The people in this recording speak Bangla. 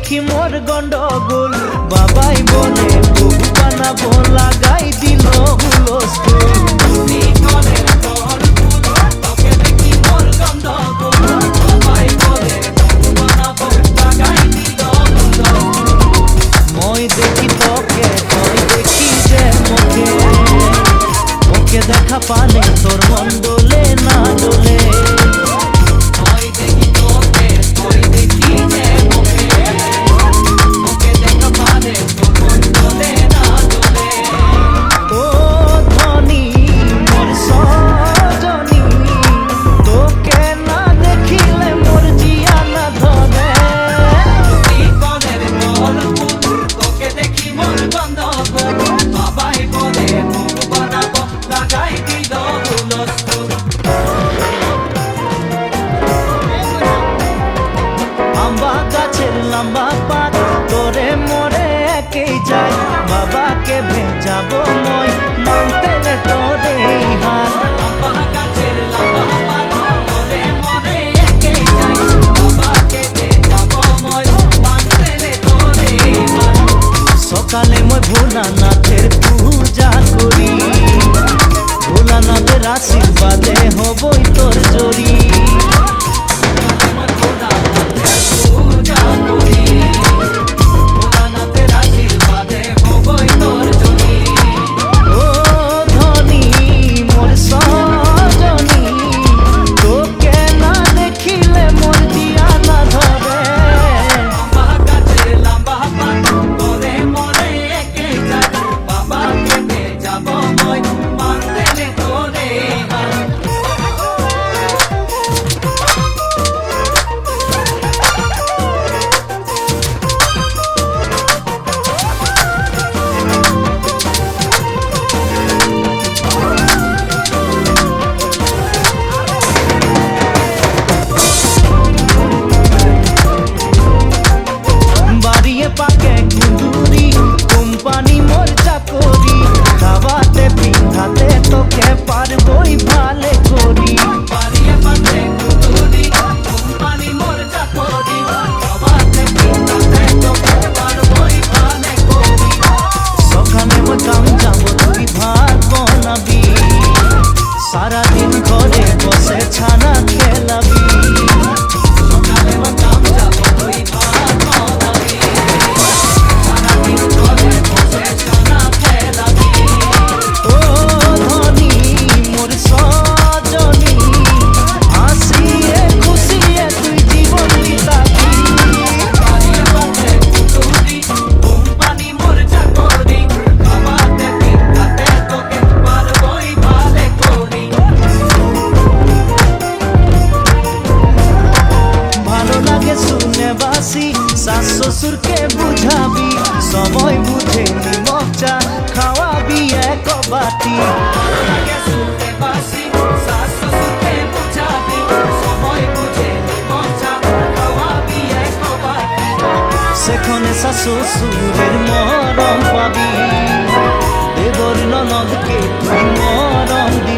দেখি মোর গন্ডগোল, বাবাই বলে বহু বানাবো, লাগাই দিল হুলস্থুল। মই দেখি তোকে, তুই দেখি যে মোকে, ওকে দেখা পালে তোর মন ডোলে না ডোলে। লম্বা পাত তোরে মোরে একেই যায়, বাবাকে ভেজাবো মই মানতে রে তোরে হাত। সকালে মই ভোলানাথের পূজা করি, ভোলানাথের আশীর্বাদে হবই তোর জড়ি। পাকে কুন্দুরি কোম্পানি মোর চাকরি, খাওয়াতে পিঠাতে তোকে পারবই ভালে করি। সকালে মই কাম যাব তুই ভাত বনাবি, সারাদিন ঘরে বসে ছানা খেলাবি। শাশ শ্বশুরকে বুঝাবি, সময় বুঝে নিমক চা খাওয়াবি এক বাটি। সেখানে শাশ শ্বশুরের মরম পাবি, দেবর ননদকে তুই মরম দিবি।